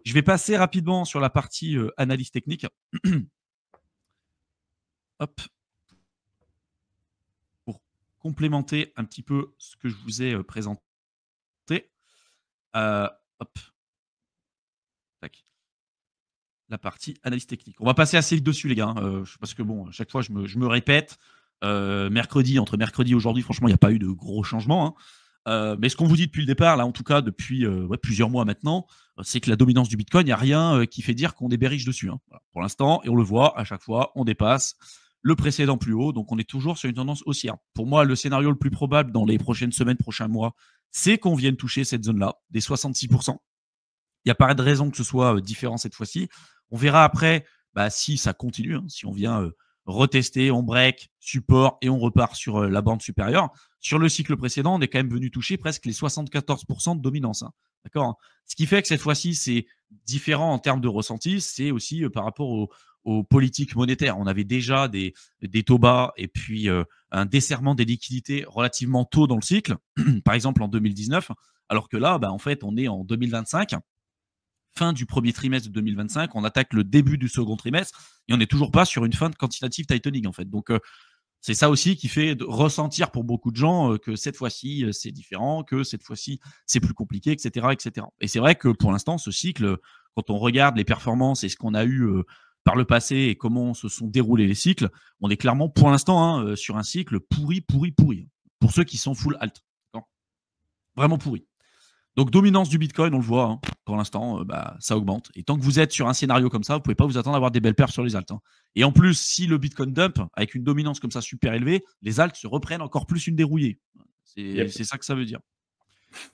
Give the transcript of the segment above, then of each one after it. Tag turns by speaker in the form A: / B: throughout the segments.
A: Je vais passer rapidement sur la partie analyse technique. Hop. Pour complémenter un petit peu ce que je vous ai présenté. Hop. Tac. La partie analyse technique. On va passer assez vite dessus, les gars, parce que bon, à chaque fois, je me répète. Entre mercredi et aujourd'hui, franchement, il n'y a pas eu de gros changements. Mais ce qu'on vous dit depuis le départ, là, en tout cas depuis plusieurs mois maintenant, c'est que la dominance du Bitcoin, il n'y a rien qui fait dire qu'on est bearish dessus. Voilà, pour l'instant, et on le voit à chaque fois, on dépasse le précédent plus haut, donc on est toujours sur une tendance haussière. Pour moi, le scénario le plus probable dans les prochaines semaines, prochains mois, c'est qu'on vienne toucher cette zone-là, des 66%. Il n'y a pas de raison que ce soit différent cette fois-ci. On verra après si ça continue, si on vient retester, on break, support et on repart sur la bande supérieure. Sur le cycle précédent, on est quand même venu toucher presque les 74% de dominance. D'accord. Ce qui fait que cette fois-ci, c'est différent en termes de ressenti. C'est aussi par rapport aux politiques monétaires. On avait déjà des taux bas et puis un desserrement des liquidités relativement tôt dans le cycle, par exemple en 2019, alors que là, en fait, on est en 2025. Fin du premier trimestre de 2025, on attaque le début du second trimestre et on n'est toujours pas sur une fin de quantitative tightening en fait. Donc c'est ça aussi qui fait ressentir pour beaucoup de gens que cette fois-ci c'est différent, que cette fois-ci c'est plus compliqué, etc., etc. Et c'est vrai que pour l'instant ce cycle, quand on regarde les performances et ce qu'on a eu par le passé et comment se sont déroulés les cycles, on est clairement pour l'instant sur un cycle pourri. Pour ceux qui sont full alt, vraiment pourri. Donc, dominance du Bitcoin, on le voit, pour l'instant, ça augmente. Et tant que vous êtes sur un scénario comme ça, vous ne pouvez pas vous attendre à avoir des belles perfs sur les alts. Et en plus, si le Bitcoin dump, avec une dominance comme ça super élevée, les alts se reprennent encore plus une dérouillée. C'est ça que ça veut dire.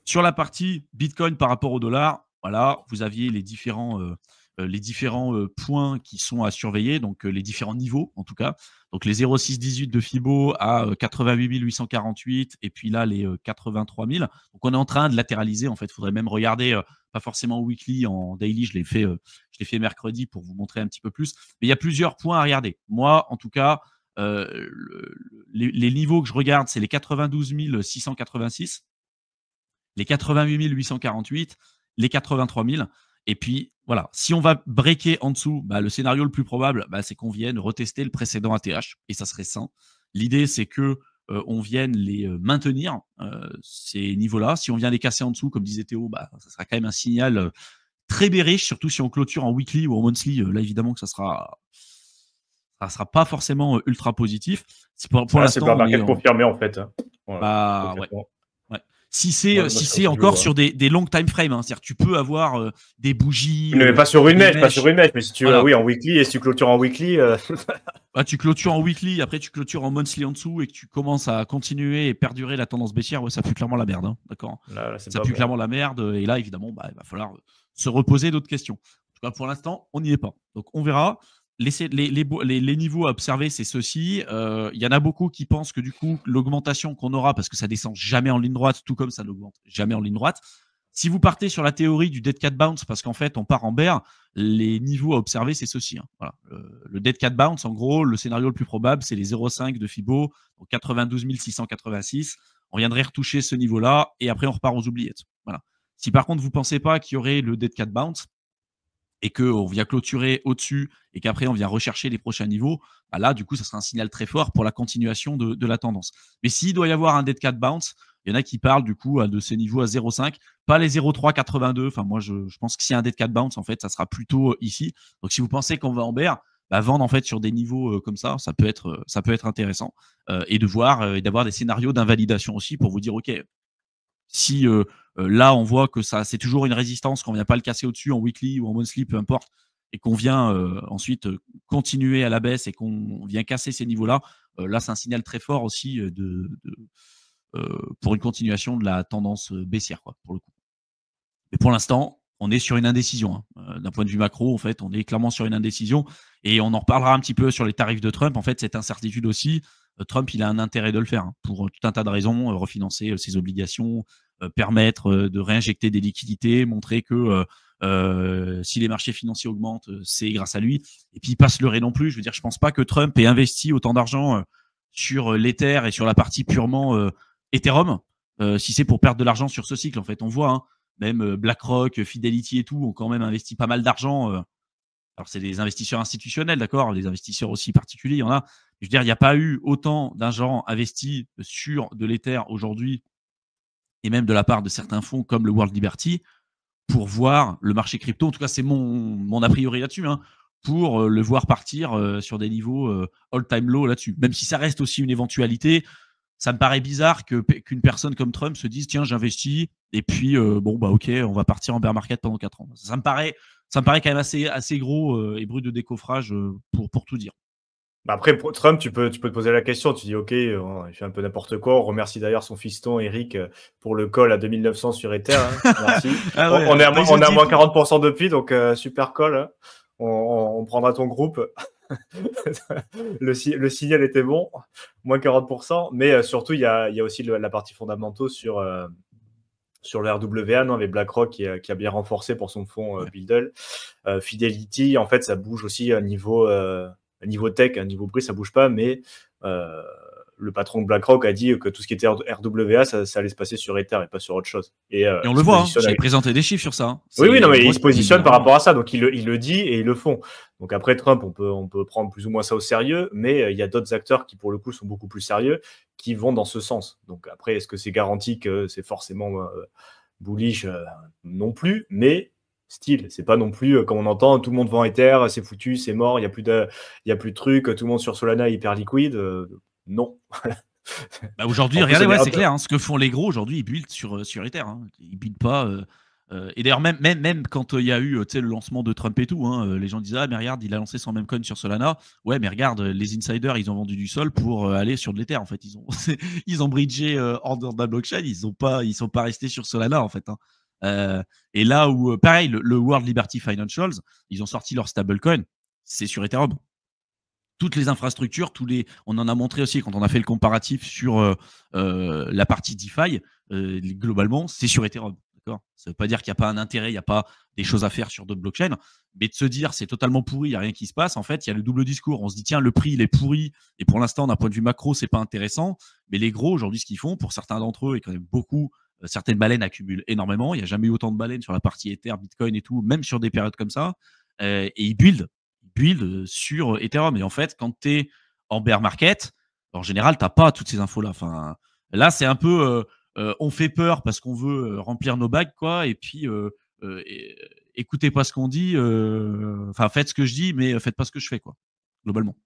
A: Sur la partie Bitcoin par rapport au dollar, voilà, vous aviez les différents points qui sont à surveiller, donc les différents niveaux en tout cas. Donc les 0,618 de Fibo à 88 848 et puis là les 83 000. Donc on est en train de latéraliser en fait. Il faudrait même regarder, pas forcément weekly, en daily. Je l'ai fait mercredi pour vous montrer un petit peu plus. Mais il y a plusieurs points à regarder. Moi, en tout cas, les niveaux que je regarde, c'est les 92 686, les 88 848, les 83 000. Et puis, voilà, si on va breaker en dessous, le scénario le plus probable, c'est qu'on vienne retester le précédent ATH, et ça serait sain. L'idée, c'est que on vienne les maintenir, ces niveaux-là. Si on vient les casser en dessous, comme disait Théo, ça sera quand même un signal très bearish, surtout si on clôture en weekly ou en monthly. Là, évidemment que ça sera pas forcément ultra positif.
B: Pour l'instant, c'est pas market confirmé, en fait.
A: Voilà, ouais. Si c'est encore sur des long time frames, c'est-à-dire que tu peux avoir des bougies.
B: Mais pas sur une mèche, mais si tu en weekly, et si tu clôtures en weekly.
A: Tu clôtures en weekly, après tu clôtures en monthly en dessous et que tu commences à continuer et perdurer la tendance baissière, ça pue clairement la merde. D'accord. Ça pue clairement la merde. Et là, évidemment, il va falloir se reposer d'autres questions. En tout cas, pour l'instant, on n'y est pas. Donc, on verra. Les niveaux à observer, c'est ceci. Il y en a beaucoup qui pensent que du coup, l'augmentation qu'on aura, parce que ça descend jamais en ligne droite, tout comme ça n'augmente jamais en ligne droite. Si vous partez sur la théorie du dead cat bounce, parce qu'en fait, on part en bear, les niveaux à observer, c'est ceci. Voilà. Le dead cat bounce, en gros, le scénario le plus probable, c'est les 0,5 de Fibo, donc 92 686. On viendrait retoucher ce niveau-là et après, on repart aux oubliettes. Voilà. Si par contre, vous ne pensez pas qu'il y aurait le dead cat bounce, et qu'on vient clôturer au-dessus et qu'après on vient rechercher les prochains niveaux, là, du coup, ça sera un signal très fort pour la continuation de la tendance. Mais s'il doit y avoir un dead cat bounce, il y en a qui parlent du coup de ces niveaux à 0,5, pas les 0,382. Enfin, moi, je pense que s'il y a un dead cat bounce, en fait, ça sera plutôt ici. Donc, si vous pensez qu'on va en bear, vendre en fait sur des niveaux comme ça peut être intéressant et de voir et d'avoir des scénarios d'invalidation aussi pour vous dire, ok, si là, on voit que c'est toujours une résistance, qu'on ne vient pas le casser au-dessus en weekly ou en monthly, peu importe, et qu'on vient ensuite continuer à la baisse et qu'on vient casser ces niveaux-là, là, c'est un signal très fort aussi pour une continuation de la tendance baissière, pour le coup. Mais pour l'instant, on est sur une indécision. D'un point de vue macro, en fait, on est clairement sur une indécision. Et on en reparlera un petit peu sur les tarifs de Trump. En fait, cette incertitude aussi, Trump, il a un intérêt de le faire pour tout un tas de raisons, refinancer ses obligations, permettre de réinjecter des liquidités, montrer que si les marchés financiers augmentent, c'est grâce à lui. Et puis, pas se leurrer non plus. Je veux dire, je pense pas que Trump ait investi autant d'argent sur l'Ether et sur la partie purement Ethereum, si c'est pour perdre de l'argent sur ce cycle. En fait, on voit, même BlackRock, Fidelity et tout ont quand même investi pas mal d'argent. Alors, c'est des investisseurs institutionnels, d'accord, des investisseurs aussi particuliers, il y en a. Je veux dire, il n'y a pas eu autant d'argent investi sur de l'Ether aujourd'hui, et même de la part de certains fonds comme le World Liberty, pour voir le marché crypto, en tout cas c'est mon a priori là-dessus, hein, pour le voir partir sur des niveaux all-time low là-dessus. Même si ça reste aussi une éventualité, ça me paraît bizarre qu'une personne comme Trump se dise tiens, j'investis, et puis bon, bah ok, on va partir en bear market pendant 4 ans. Ça me paraît quand même assez gros et brut de décoffrage pour tout dire.
B: Bah après, pour Trump, tu peux te poser la question. Tu dis, OK, il fait un peu n'importe quoi. On remercie d'ailleurs son fiston, Eric, pour le call à 2900 sur Ether. Hein. Merci.
A: Ah ouais,
B: on est à moins 40% depuis, donc super call. Hein. On prendra ton groupe. le signal était bon, moins 40%. Mais surtout, il y a aussi la partie fondamentaux sur le RWA, non, avec BlackRock qui a bien renforcé pour son fonds Buildle. Fidelity, en fait, ça bouge aussi à niveau tech, à niveau prix, ça bouge pas, mais le patron de BlackRock a dit que tout ce qui était RWA, ça allait se passer sur Ether et pas sur autre chose.
A: Et on le voit, j'ai présenté des chiffres sur ça. Hein.
B: Oui, non, mais ils se positionnent par rapport à ça, donc ils le disent et ils le font. Donc après Trump, on peut prendre plus ou moins ça au sérieux, mais il y a d'autres acteurs qui, pour le coup, sont beaucoup plus sérieux, qui vont dans ce sens. Donc après, est-ce que c'est garanti que c'est forcément bullish? Non plus, mais style, c'est pas non plus comme on entend, tout le monde vend Ether, c'est foutu, c'est mort, il y a plus de trucs, tout le monde sur Solana est hyper liquide. Non.
A: Bah aujourd'hui, regardez, ouais, c'est clair, hein, ce que font les gros aujourd'hui, ils buildent sur Ether. Hein. Ils buildent pas. Et d'ailleurs, même quand il y a eu le lancement de Trump et tout, hein, les gens disaient ah mais regarde, il a lancé son même coin sur Solana. Ouais, mais regarde, les insiders, ils ont vendu du sol pour aller sur de l'Ether. En fait, ils ont bridgé hors de la blockchain. Ils sont pas restés sur Solana en fait. Hein. Et là où pareil, le World Liberty Financials, ils ont sorti leur stablecoin, c'est sur Ethereum. Toutes les infrastructures, on en a montré aussi quand on a fait le comparatif sur la partie DeFi, globalement, c'est sur Ethereum. D'accord, ça ne veut pas dire qu'il n'y a pas un intérêt, il n'y a pas des choses à faire sur d'autres blockchains, mais de se dire c'est totalement pourri, il n'y a rien qui se passe, en fait, il y a le double discours. On se dit tiens, le prix, il est pourri, et pour l'instant, d'un point de vue macro, c'est pas intéressant. Mais les gros, aujourd'hui, ce qu'ils font, pour certains d'entre eux, et quand même beaucoup, certaines baleines accumulent énormément. Il n'y a jamais eu autant de baleines sur la partie Ether, Bitcoin et tout, même sur des périodes comme ça. Et ils build sur Ethereum. Et en fait, quand tu es en bear market, en général, tu n'as pas toutes ces infos-là. Enfin, là, c'est un peu on fait peur parce qu'on veut remplir nos bagues, quoi. Et puis, écoutez pas ce qu'on dit. Enfin, faites ce que je dis, mais faites pas ce que je fais, quoi, globalement.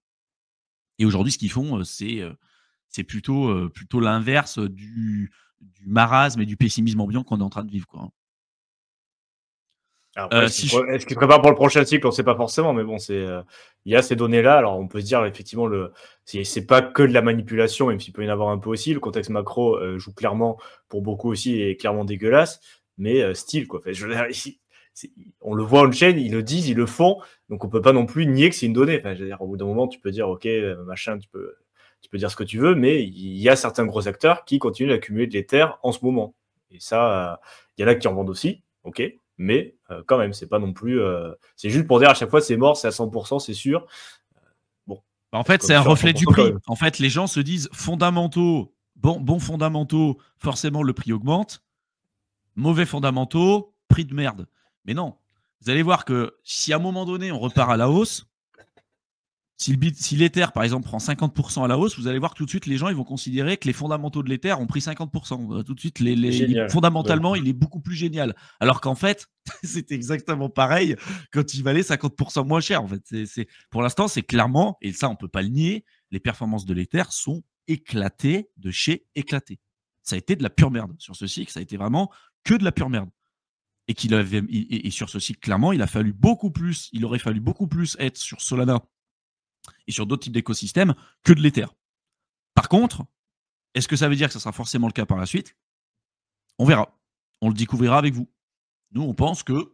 A: Et aujourd'hui, ce qu'ils font, c'est plutôt l'inverse du marasme et du pessimisme ambiant qu'on est en train de vivre, quoi.
B: Après, est-ce qu'il prépare pour le prochain cycle? On ne sait pas forcément, mais bon, il y a ces données-là. Alors, on peut se dire, effectivement, c'est pas que de la manipulation, même s'il peut y en avoir un peu aussi. Le contexte macro joue clairement, pour beaucoup aussi, et est clairement dégueulasse, mais style, quoi. Enfin, je veux dire, ici, on le voit on-chain, ils le disent, ils le font, donc on peut pas non plus nier que c'est une donnée. Enfin, je veux dire, au bout d'un moment, tu peux dire, ok, machin, tu peux dire ce que tu veux, mais il y a certains gros acteurs qui continuent d'accumuler de l'Ether en ce moment. Et ça, il y en a qui en vendent aussi, ok, mais quand même, c'est pas non plus. C'est juste pour dire à chaque fois c'est mort, c'est à 100%, c'est sûr.
A: Bon. En fait, c'est un reflet du prix. En fait, les gens se disent fondamentaux, bon fondamentaux, forcément le prix augmente. Mauvais fondamentaux, prix de merde. Mais non, vous allez voir que si à un moment donné on repart à la hausse, si l'Ether, par exemple, prend 50% à la hausse, vous allez voir que tout de suite, les gens ils vont considérer que les fondamentaux de l'Ether ont pris 50%. Tout de suite, fondamentalement, il est beaucoup plus génial. Alors qu'en fait, c'est exactement pareil quand il valait 50% moins cher. En fait, pour l'instant, c'est clairement, et ça, on ne peut pas le nier, les performances de l'Ether sont éclatées de chez éclatées. Ça a été de la pure merde. Sur ce cycle, ça a été vraiment que de la pure merde. Et sur ce cycle, clairement, il aurait fallu beaucoup plus être sur Solana et sur d'autres types d'écosystèmes que de l'Ether. Par contre, est-ce que ça veut dire que ça sera forcément le cas par la suite? On verra. On le découvrira avec vous. Nous, on pense qu'il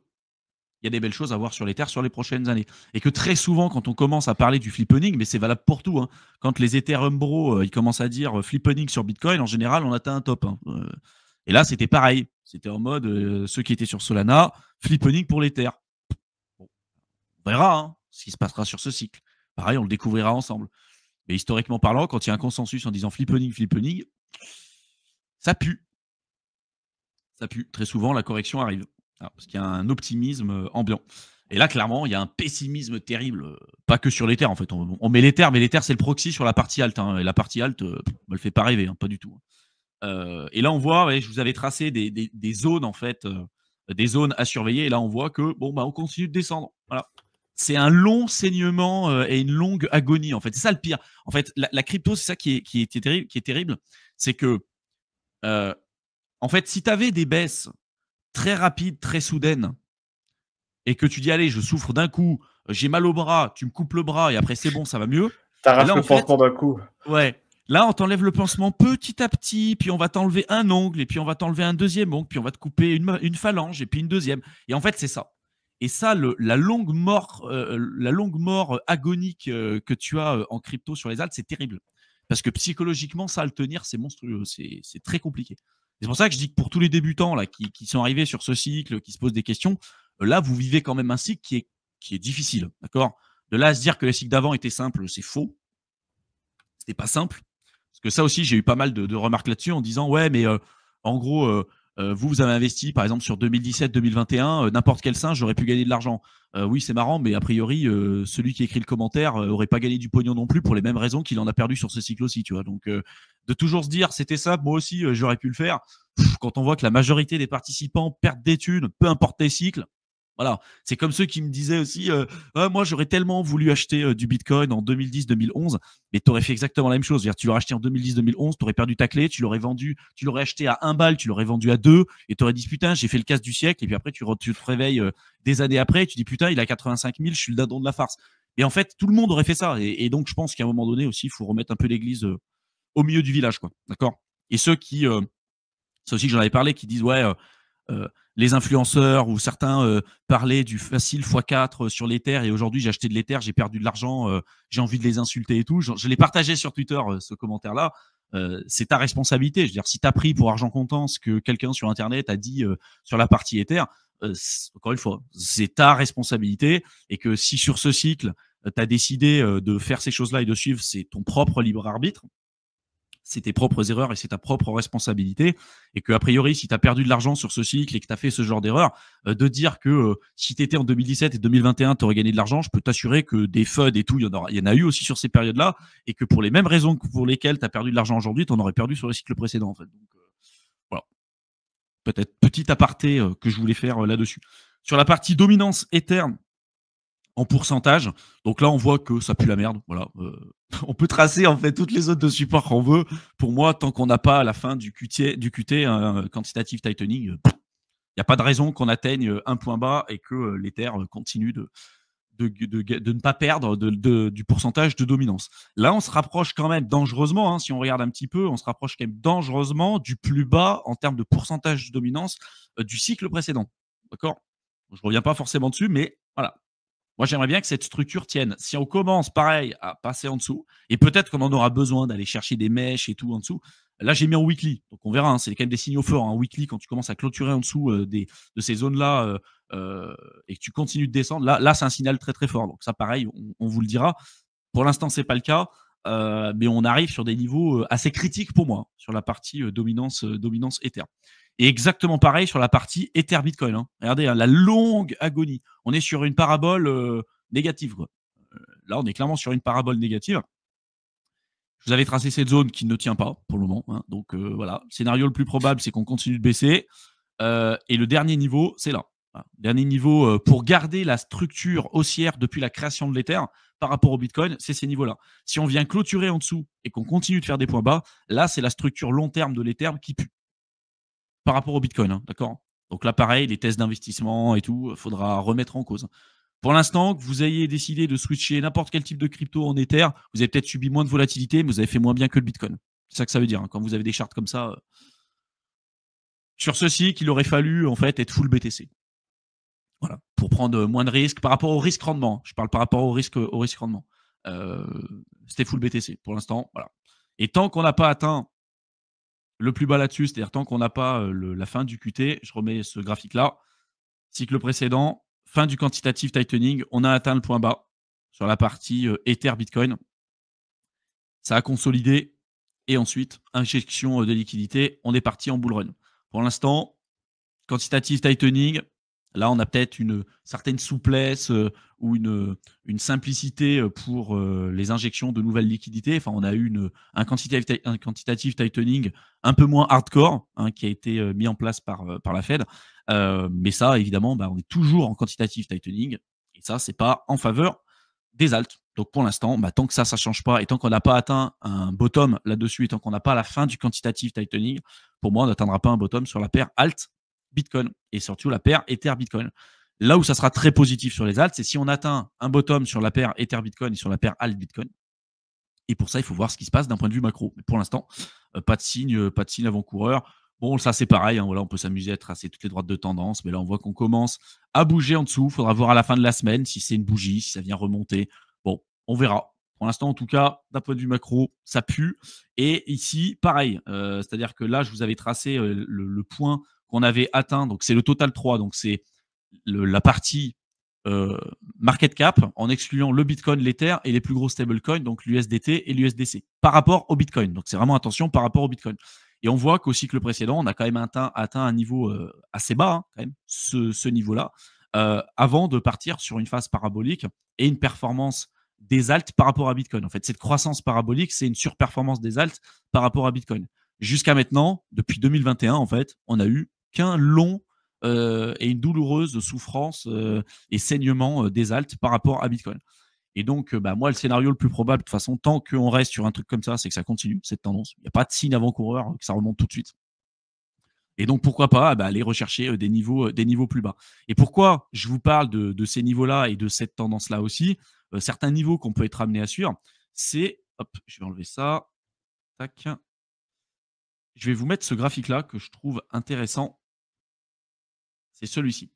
A: y a des belles choses à voir sur l'Ether sur les prochaines années. Et que très souvent, quand on commence à parler du flippening, mais c'est valable pour tout, hein, quand les Ethereum bros ils commencent à dire flippening sur Bitcoin, en général, on atteint un top. Hein. Et là, c'était pareil. C'était en mode ceux qui étaient sur Solana, flippening pour l'Ether. Bon, on verra hein, ce qui se passera sur ce cycle. Pareil, on le découvrira ensemble. Mais historiquement parlant, quand il y a un consensus en disant flippening, ça pue. Ça pue. Très souvent, la correction arrive. Parce qu'il y a un optimisme ambiant. Et là, clairement, il y a un pessimisme terrible. Pas que sur l'Ether, en fait. On met l'Ether, mais l'Ether, c'est le proxy sur la partie alt. Et la partie alt, me le fait pas rêver, pas du tout. Et là, on voit, ouais, je vous avais tracé des zones, en fait, des zones à surveiller. Et là, on voit que, on continue de descendre. Voilà. C'est un long saignement et une longue agonie, en fait. C'est ça le pire. En fait, la crypto, c'est ça qui est terrible. C'est que, en fait, si tu avais des baisses très rapides, très soudaines, et que tu dis, allez, je souffre d'un coup, j'ai mal au bras, tu me coupes le bras, et après, c'est bon, ça va mieux.
B: T'arraches
A: Là,
B: le
A: en fait,
B: pansement d'un coup.
A: ouais. Là, on t'enlève le pansement petit à petit, puis on va t'enlever un ongle, et puis on va t'enlever un deuxième ongle, puis on va te couper une phalange, et puis une deuxième. Et en fait, c'est ça. Et ça, la longue mort agonique que tu as en crypto sur les alts, c'est terrible. Parce que psychologiquement, ça, à le tenir, c'est monstrueux. C'est très compliqué. C'est pour ça que je dis que pour tous les débutants là, qui sont arrivés sur ce cycle, qui se posent des questions, là, vous vivez quand même un cycle qui est difficile. D'accord. De là à se dire que les cycles d'avant étaient simples, c'est faux. C'était pas simple. Parce que ça aussi, j'ai eu pas mal de remarques là-dessus en disant ouais, mais en gros, vous avez investi par exemple sur 2017-2021, n'importe quel singe aurait pu gagner de l'argent. Oui, c'est marrant, mais a priori, celui qui écrit le commentaire aurait pas gagné du pognon non plus pour les mêmes raisons qu'il en a perdu sur ce cycle aussi, tu vois. Donc, de toujours se dire c'était ça, moi aussi, j'aurais pu le faire. Quand on voit que la majorité des participants perdent des thunes, peu importe les cycles, voilà, c'est comme ceux qui me disaient aussi, ah, moi j'aurais tellement voulu acheter du Bitcoin en 2010-2011, mais tu aurais fait exactement la même chose. C'est-à-dire, tu l'aurais acheté en 2010-2011, tu aurais perdu ta clé, tu l'aurais vendu, tu l'aurais acheté à 1 balle, tu l'aurais vendu à 2, et tu aurais dit putain, j'ai fait le casse du siècle, et puis après tu te réveilles des années après, et tu dis putain, il a 85 000, je suis le dindon de la farce. Et en fait, tout le monde aurait fait ça. Et donc, je pense qu'à un moment donné aussi, il faut remettre un peu l'église au milieu du village, quoi. D'accord. Et ceux qui, c'est aussi que j'en avais parlé, qui disent ouais, les influenceurs ou certains parlaient du facile x4 sur l'Ether et aujourd'hui j'ai acheté de l'Ether, j'ai perdu de l'argent, j'ai envie de les insulter et tout. Je l'ai partagé sur Twitter, ce commentaire-là. C'est ta responsabilité. Je veux dire, si tu as pris pour argent comptant ce que quelqu'un sur Internet a dit sur la partie Ether, encore une fois, c'est ta responsabilité et que si sur ce cycle, tu as décidé de faire ces choses-là et de suivre, c'est ton propre libre arbitre. C'est tes propres erreurs et c'est ta propre responsabilité. Et que, a priori, si tu as perdu de l'argent sur ce cycle et que tu as fait ce genre d'erreur, de dire que si tu étais en 2017 et 2021, tu aurais gagné de l'argent, je peux t'assurer que des FUD et tout, il y en a eu aussi sur ces périodes-là. Et que pour les mêmes raisons que pour lesquelles tu as perdu de l'argent aujourd'hui, tu en aurais perdu sur le cycle précédent. En fait. Donc, voilà. Peut-être petit aparté que je voulais faire là-dessus. Sur la partie dominance Ether, en pourcentage. Donc là, on voit que ça pue la merde. Voilà. On peut tracer en fait toutes les zones de support qu'on veut. Pour moi, tant qu'on n'a pas à la fin du QT quantitative tightening, il n'y a pas de raison qu'on atteigne un point bas et que l'Ether continue de ne pas perdre du pourcentage de dominance. Là, on se rapproche quand même dangereusement, si on regarde un petit peu, on se rapproche quand même dangereusement du plus bas en termes de pourcentage de dominance du cycle précédent. D'accord. Je ne reviens pas forcément dessus, mais voilà. Moi, j'aimerais bien que cette structure tienne. Si on commence, pareil, à passer en dessous, et peut-être qu'on en aura besoin d'aller chercher des mèches et tout en dessous. Là, j'ai mis en weekly. Donc, on verra. C'est quand même des signaux forts. En weekly, quand tu commences à clôturer en dessous de ces zones-là et que tu continues de descendre, là c'est un signal très, très fort. Donc, ça, pareil, on vous le dira. Pour l'instant, ce n'est pas le cas. Mais on arrive sur des niveaux assez critiques pour moi, sur la partie dominance Ether. Et exactement pareil sur la partie Ether Bitcoin. Hein. Regardez, la longue agonie. On est sur une parabole négative. Quoi. Là, on est clairement sur une parabole négative. Je vous avais tracé cette zone qui ne tient pas pour le moment. Hein. Donc voilà, le scénario le plus probable, c'est qu'on continue de baisser. Et le dernier niveau, c'est là. Voilà. Dernier niveau pour garder la structure haussière depuis la création de l'Ether par rapport au Bitcoin, c'est ces niveaux-là. Si on vient clôturer en dessous et qu'on continue de faire des points bas, là, c'est la structure long terme de l'Ether qui pue par rapport au Bitcoin, hein, d'accord. Donc là, pareil, les tests d'investissement et tout, il faudra remettre en cause. Pour l'instant, que vous ayez décidé de switcher n'importe quel type de crypto en Ether, vous avez peut-être subi moins de volatilité, mais vous avez fait moins bien que le Bitcoin. C'est ça que ça veut dire. Hein. Quand vous avez des charts comme ça, sur ceci, qu'il aurait fallu en fait être full BTC. Voilà, pour prendre moins de risques par rapport au risque rendement. Je parle par rapport au risque rendement. C'était full BTC pour l'instant. Voilà. Et tant qu'on n'a pas atteint le plus bas là-dessus, c'est-à-dire tant qu'on n'a pas la fin du QT, je remets ce graphique-là, cycle précédent, fin du quantitative tightening, on a atteint le point bas sur la partie Ether Bitcoin. Ça a consolidé et ensuite, injection de liquidité, on est parti en bull run. Pour l'instant, quantitative tightening, là, on a peut-être une certaine souplesse ou une simplicité pour les injections de nouvelles liquidités. Enfin, on a eu un quantitative tightening un peu moins hardcore qui a été mis en place par la Fed. Mais ça, évidemment, on est toujours en quantitative tightening. Et ça, c'est pas en faveur des alts. Donc pour l'instant, tant que ça ne change pas et tant qu'on n'a pas atteint un bottom là-dessus et tant qu'on n'a pas la fin du quantitative tightening, pour moi, on n'atteindra pas un bottom sur la paire alt Bitcoin et surtout la paire Ether Bitcoin. Là où ça sera très positif sur les alts, c'est si on atteint un bottom sur la paire Ether Bitcoin et sur la paire alt Bitcoin. Et pour ça, il faut voir ce qui se passe d'un point de vue macro. Mais pour l'instant, pas de signe avant-coureur. Bon, ça c'est pareil, voilà, on peut s'amuser à tracer toutes les droites de tendance, mais là on voit qu'on commence à bouger en dessous. Il faudra voir à la fin de la semaine si c'est une bougie, si ça vient remonter. Bon, on verra. Pour l'instant, en tout cas, d'un point de vue macro, ça pue. Et ici, pareil, c'est-à-dire que là, je vous avais tracé le point qu'on avait atteint. Donc c'est le total 3, donc c'est la partie market cap en excluant le Bitcoin, l'Ether et les plus gros stablecoins, donc l'USDT et l'USDC, par rapport au Bitcoin. Donc c'est vraiment attention par rapport au Bitcoin. Et on voit qu'au cycle précédent, on a quand même atteint un niveau assez bas, quand même, ce niveau-là, avant de partir sur une phase parabolique et une performance des alts par rapport à Bitcoin. En fait, cette croissance parabolique, c'est une surperformance des alts par rapport à Bitcoin. Jusqu'à maintenant, depuis 2021, en fait, on n'a eu qu'un long et une douloureuse souffrance et saignement des alts par rapport à Bitcoin. Et donc, moi, le scénario le plus probable, de toute façon, tant qu'on reste sur un truc comme ça, c'est que ça continue, cette tendance. Il n'y a pas de signe avant-coureur que ça remonte tout de suite. Et donc, pourquoi pas aller rechercher des niveaux plus bas. Et pourquoi je vous parle de ces niveaux-là et de cette tendance-là aussi, certains niveaux qu'on peut être amené à suivre, c'est, hop, je vais enlever ça, tac. Je vais vous mettre ce graphique-là que je trouve intéressant. C'est celui-ci.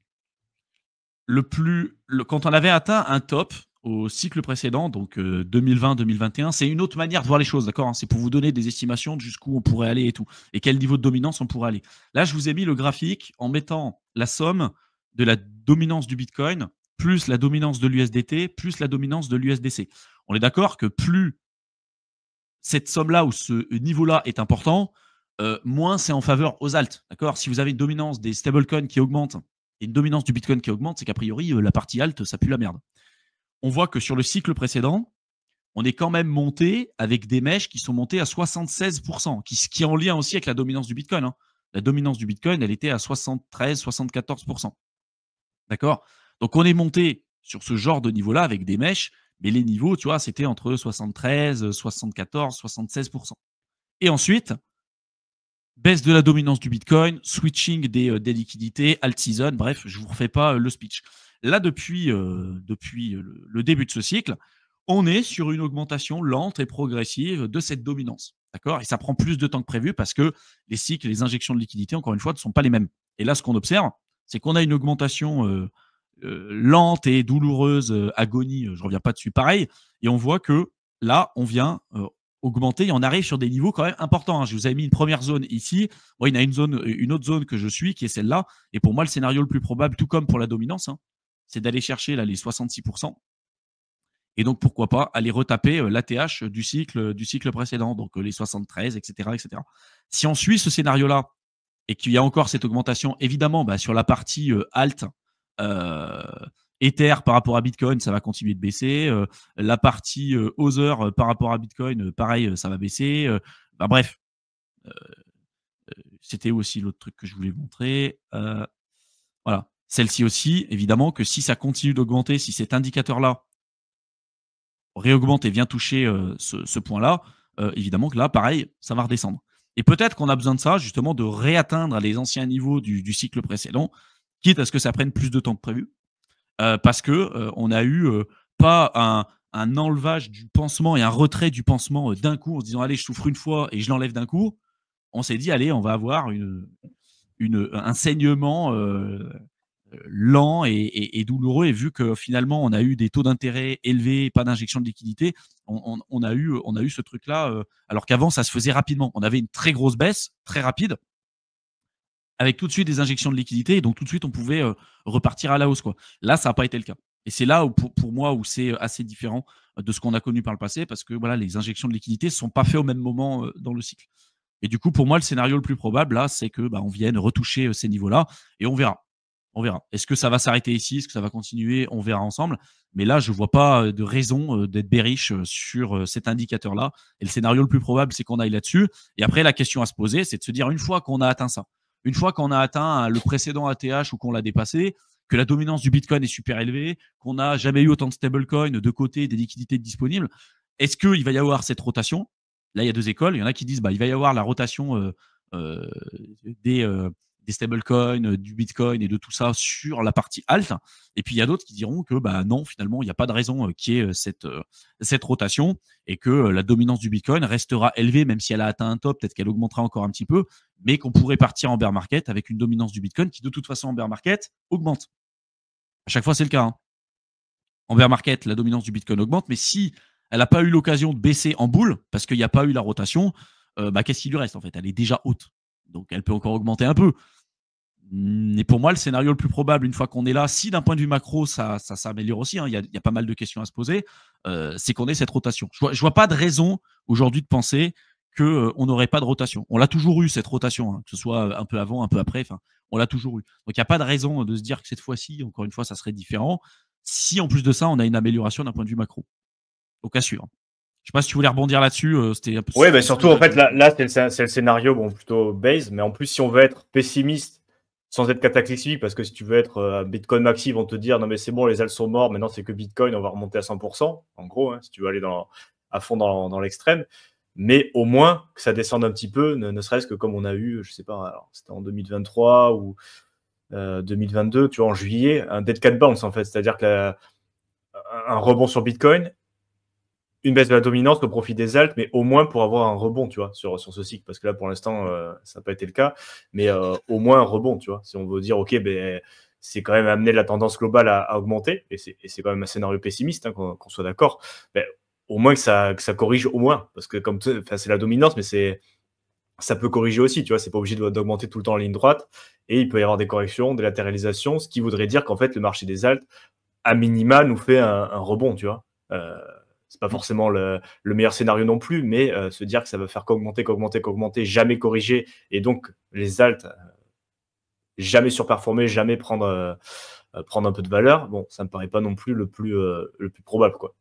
A: Quand on avait atteint un top au cycle précédent, donc 2020-2021, c'est une autre manière de voir les choses, d'accord? C'est pour vous donner des estimations de jusqu'où on pourrait aller et tout, et quel niveau de dominance on pourrait aller. Là, je vous ai mis le graphique en mettant la somme de la dominance du Bitcoin, plus la dominance de l'USDT, plus la dominance de l'USDC. On est d'accord que plus cette somme-là ou ce niveau-là est important, moins c'est en faveur aux alts, d'accord? Si vous avez une dominance des stablecoins qui augmente et une dominance du Bitcoin qui augmente, c'est qu'a priori, la partie alt, ça pue la merde. On voit que sur le cycle précédent, on est quand même monté avec des mèches qui sont montées à 76%, qui est en lien aussi avec la dominance du Bitcoin. La dominance du Bitcoin, elle était à 73-74%. D'accord? Donc, on est monté sur ce genre de niveau-là avec des mèches, mais les niveaux, tu vois, c'était entre 73, 74, 76%. Et ensuite, baisse de la dominance du Bitcoin, switching des liquidités, alt season, bref, je ne vous refais pas le speech. Là, depuis le début de ce cycle, on est sur une augmentation lente et progressive de cette dominance. D'accord? Et ça prend plus de temps que prévu parce que les cycles, les injections de liquidités, encore une fois, ne sont pas les mêmes. Et là, ce qu'on observe, c'est qu'on a une augmentation lente et douloureuse, agonie, je ne reviens pas dessus, pareil, et on voit que là, on vient augmenter et on arrive sur des niveaux quand même importants. Je vous avais mis une première zone ici. Bon, il y a une autre zone que je suis qui est celle-là. Et pour moi, le scénario le plus probable, tout comme pour la dominance, c'est d'aller chercher là, les 66%. Et donc, pourquoi pas aller retaper l'ATH du cycle précédent, donc les 73, etc., etc. Si on suit ce scénario-là et qu'il y a encore cette augmentation, évidemment, sur la partie alt, Ether par rapport à Bitcoin, ça va continuer de baisser. La partie Other par rapport à Bitcoin, pareil, ça va baisser. Bref, c'était aussi l'autre truc que je voulais vous montrer. Voilà. Celle-ci aussi, évidemment, que si ça continue d'augmenter, si cet indicateur-là réaugmente et vient toucher ce point-là, évidemment que là, pareil, ça va redescendre. Et peut-être qu'on a besoin de ça, justement, de réatteindre les anciens niveaux du cycle précédent, quitte à ce que ça prenne plus de temps que prévu. Parce qu'on a eu pas un enlevage du pansement et un retrait du pansement d'un coup en se disant allez, je souffre une fois et je l'enlève d'un coup. On s'est dit allez, on va avoir un saignement lent et douloureux. Et vu que finalement on a eu des taux d'intérêt élevés, pas d'injection de liquidité, on a eu ce truc-là, alors qu'avant ça se faisait rapidement. On avait une très grosse baisse, très rapide, avec tout de suite des injections de liquidité, et donc tout de suite on pouvait repartir à la hausse, quoi. Là, ça n'a pas été le cas. Et c'est là où, pour moi, où c'est assez différent de ce qu'on a connu par le passé, parce que voilà, les injections de liquidité ne sont pas faites au même moment dans le cycle. Et du coup, pour moi, le scénario le plus probable, là, c'est que on vienne retoucher ces niveaux-là et on verra. On verra. Est-ce que ça va s'arrêter ici? Est-ce que ça va continuer? On verra ensemble. Mais là, je ne vois pas de raison d'être bearish sur cet indicateur-là. Et le scénario le plus probable, c'est qu'on aille là-dessus. Et après, la question à se poser, c'est de se dire, une fois qu'on a atteint ça, une fois qu'on a atteint le précédent ATH ou qu'on l'a dépassé, que la dominance du Bitcoin est super élevée, qu'on n'a jamais eu autant de stablecoins de côté, des liquidités disponibles, est-ce qu'il va y avoir cette rotation? Là, il y a deux écoles. Il y en a qui disent il va y avoir la rotation euh, des, des stablecoins, du Bitcoin et de tout ça sur la partie alt. Et puis il y a d'autres qui diront que non, finalement, il n'y a pas de raison qu'il y ait cette rotation et que la dominance du Bitcoin restera élevée, même si elle a atteint un top, peut-être qu'elle augmentera encore un petit peu, mais qu'on pourrait partir en bear market avec une dominance du Bitcoin qui, de toute façon, en bear market, augmente. À chaque fois, c'est le cas. En bear market, la dominance du Bitcoin augmente, mais si elle n'a pas eu l'occasion de baisser en boule, parce qu'il n'y a pas eu la rotation, qu'est-ce qu'il lui reste en fait? Elle est déjà haute. Donc elle peut encore augmenter un peu. Et pour moi, le scénario le plus probable, une fois qu'on est là, si d'un point de vue macro, ça s'améliore aussi, il y a pas mal de questions à se poser, c'est qu'on ait cette rotation. Je vois pas de raison aujourd'hui de penser qu'on n'aurait pas de rotation. On l'a toujours eu, cette rotation, que ce soit un peu avant, un peu après, on l'a toujours eu. Donc il n'y a pas de raison de se dire que cette fois-ci, encore une fois, ça serait différent, si en plus de ça, on a une amélioration d'un point de vue macro. Donc à suivre. Je sais pas si tu voulais rebondir là-dessus. C'était un peu.
B: Oui, surtout, en fait, là c'est le scénario plutôt base, mais en plus, si on veut être pessimiste sans être cataclysmique, parce que si tu veux être Bitcoin maxi, ils vont te dire non, mais c'est bon, les alts sont morts, maintenant c'est que Bitcoin, on va remonter à 100%, en gros, si tu veux aller à fond dans l'extrême. Mais au moins que ça descende un petit peu, ne serait-ce que comme on a eu, je sais pas, c'était en 2023 ou 2022, tu vois, en juillet, un dead cat bounce en fait, c'est-à-dire que un rebond sur Bitcoin, une baisse de la dominance au profit des alts, mais au moins pour avoir un rebond, tu vois, sur ce cycle, parce que là, pour l'instant, ça n'a pas été le cas, mais au moins un rebond, tu vois, si on veut dire, ok, c'est quand même amener la tendance globale à augmenter, et c'est quand même un scénario pessimiste, qu'on soit d'accord, au moins que ça corrige au moins, parce que comme c'est la dominance, mais ça peut corriger aussi, tu vois, c'est pas obligé d'augmenter tout le temps en ligne droite, et il peut y avoir des corrections, des latéralisations, ce qui voudrait dire qu'en fait, le marché des alts, à minima, nous fait un rebond, tu vois. C'est pas forcément le meilleur scénario non plus, mais se dire que ça va faire qu'augmenter, jamais corriger, et donc les alts jamais surperformer, jamais prendre un peu de valeur, bon, ça me paraît pas non plus le plus probable, quoi.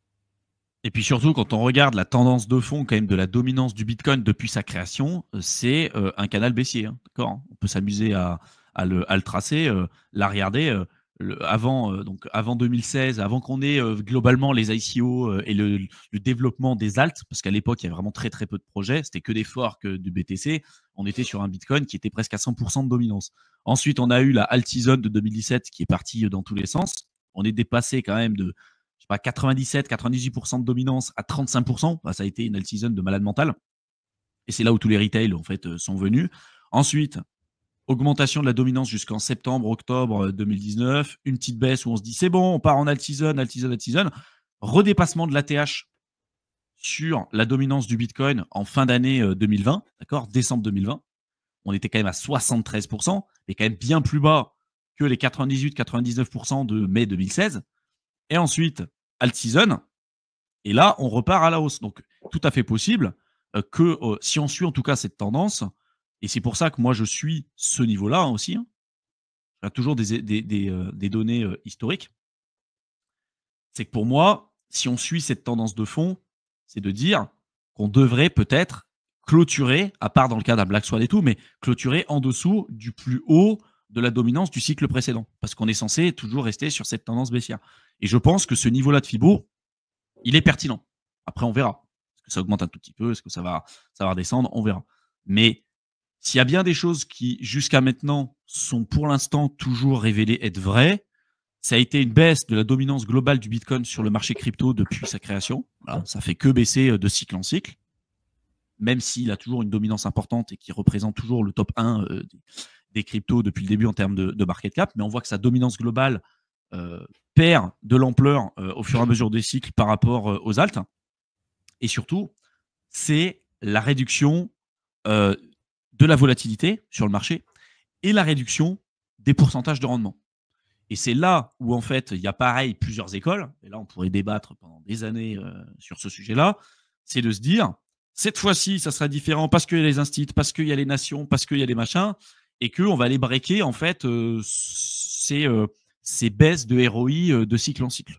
A: Et puis surtout, quand on regarde la tendance de fond quand même de la dominance du Bitcoin depuis sa création, c'est un canal baissier. D'accord, on peut s'amuser à le tracer, la regarder. Avant 2016, avant qu'on ait globalement les ICO et le développement des alts, parce qu'à l'époque, il y avait vraiment très très peu de projets, c'était que des forks du BTC, on était sur un Bitcoin qui était presque à 100% de dominance. Ensuite, on a eu la Altizone de 2017 qui est partie dans tous les sens. On est dépassé quand même de 97-98% de dominance à 35%. Ça a été une alt-season de malade mental. Et c'est là où tous les retails en fait, sont venus. Ensuite, augmentation de la dominance jusqu'en septembre, octobre 2019. Une petite baisse où on se dit c'est bon, on part en alt-season. Redépassement de l'ATH sur la dominance du Bitcoin en fin d'année 2020, d'accord, décembre 2020. On était quand même à 73%, mais quand même bien plus bas que les 98-99% de mai 2016. Et ensuite, alt-season. Et là, on repart à la hausse. Donc, tout à fait possible que si on suit en tout cas cette tendance, et c'est pour ça que moi je suis ce niveau-là aussi, il y a toujours des données historiques, c'est que pour moi, si on suit cette tendance de fond, c'est de dire qu'on devrait peut-être clôturer, à part dans le cas d'un Black Swan et tout, mais clôturer en dessous du plus haut de la dominance du cycle précédent. Parce qu'on est censé toujours rester sur cette tendance baissière. Et je pense que ce niveau-là de Fibo, il est pertinent. Après, on verra. Est-ce que ça augmente un tout petit peu? Est-ce que ça va redescendre? On verra. Mais s'il y a bien des choses qui, jusqu'à maintenant, sont pour l'instant toujours révélées être vraies, ça a été une baisse de la dominance globale du Bitcoin sur le marché crypto depuis sa création. Voilà, ça fait que baisser de cycle en cycle, même s'il a toujours une dominance importante et qui représente toujours le top 1 des cryptos depuis le début en termes de market cap. Mais on voit que sa dominance globale perd de l'ampleur au fur et à mesure des cycles par rapport aux alts. Et surtout, c'est la réduction de la volatilité sur le marché et la réduction des pourcentages de rendement. Et c'est là où, en fait, il y a pareil plusieurs écoles, et là, on pourrait débattre pendant des années sur ce sujet-là, c'est de se dire, Cette fois-ci, ça sera différent parce qu'il y a les instits, parce qu'il y a les nations, parce qu'il y a les machins, et qu'on va aller breaker en fait ces baisses de ROI de cycle en cycle.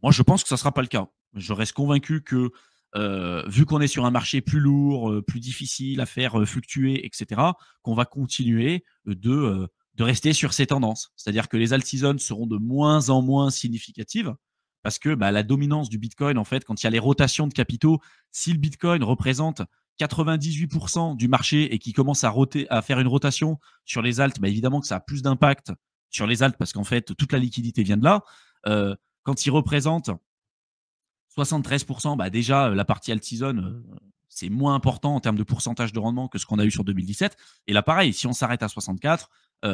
A: Moi, je pense que ça ne sera pas le cas. Je reste convaincu que, vu qu'on est sur un marché plus lourd, plus difficile à faire fluctuer, etc., qu'on va continuer de rester sur ces tendances. C'est-à-dire que les alt-seasons seront de moins en moins significatives parce que la dominance du Bitcoin, en fait, quand il y a les rotations de capitaux, si le Bitcoin représente 98% du marché et qui commence à faire une rotation sur les alts, évidemment que ça a plus d'impact sur les alts parce qu'en fait, toute la liquidité vient de là. Quand il représente 73%, déjà, la partie alt-season, c'est moins important en termes de pourcentage de rendement que ce qu'on a eu sur 2017. Et là, pareil, si on s'arrête à 64,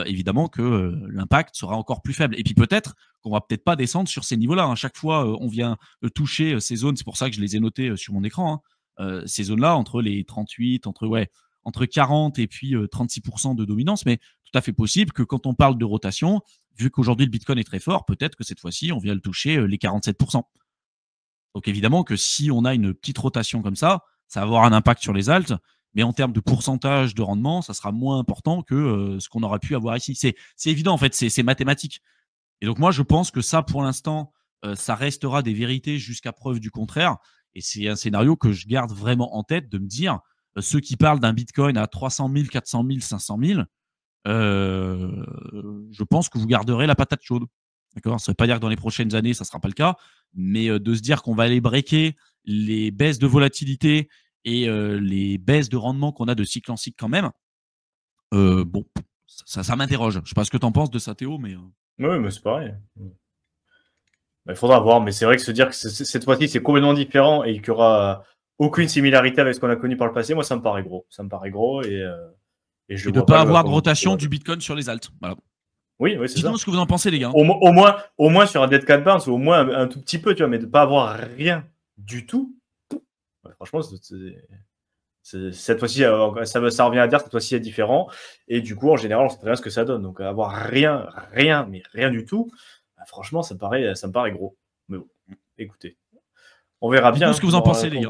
A: évidemment que l'impact sera encore plus faible. Et puis peut-être qu'on va peut-être pas descendre sur ces niveaux-là. À chaque fois, on vient toucher ces zones. C'est pour ça que je les ai notées sur mon écran. Ces zones-là, entre les 38, entre 40 et puis 36% de dominance. Mais tout à fait possible que quand on parle de rotation, vu qu'aujourd'hui le Bitcoin est très fort, peut-être que cette fois-ci, on vient le toucher les 47%. Donc évidemment que si on a une petite rotation comme ça va avoir un impact sur les alts, mais en termes de pourcentage de rendement, ça sera moins important que ce qu'on aura pu avoir ici. C'est évident, en fait, c'est mathématique. Et donc moi, je pense que ça, pour l'instant, ça restera des vérités jusqu'à preuve du contraire. Et c'est un scénario que je garde vraiment en tête de me dire, ceux qui parlent d'un Bitcoin à 300 000, 400 000, 500 000, je pense que vous garderez la patate chaude. D'accord. Ça ne veut pas dire que dans les prochaines années, ça ne sera pas le cas, mais de se dire qu'on va aller breaker les baisses de volatilité et les baisses de rendement qu'on a de cycle en cycle quand même, bon, ça m'interroge. Je ne sais pas ce que tu en penses de ça, Théo, mais...
B: Oui, mais c'est pareil. Il faudra voir, mais c'est vrai que se dire que cette fois-ci, c'est complètement différent et qu'il n'y aura aucune similarité avec ce qu'on a connu par le passé, moi, ça me paraît gros. Ça me paraît gros et je
A: et de ne pas avoir de rotation du Bitcoin sur les alts. Voilà.
B: Oui, c'est ça.
A: Dites-nous ce que vous en pensez, les gars.
B: Au moins sur un Dead Cat Bounce, au moins un tout petit peu, tu vois, mais de ne pas avoir rien du tout. Franchement, cette fois-ci, ça revient à dire que cette fois-ci est différent. Et du coup, en général, on sait très bien ce que ça donne. Donc, avoir rien, mais rien du tout, franchement, ça me paraît gros. Mais bon, écoutez, on verra bien.
A: Dites-nous ce que vous en pensez, les gars.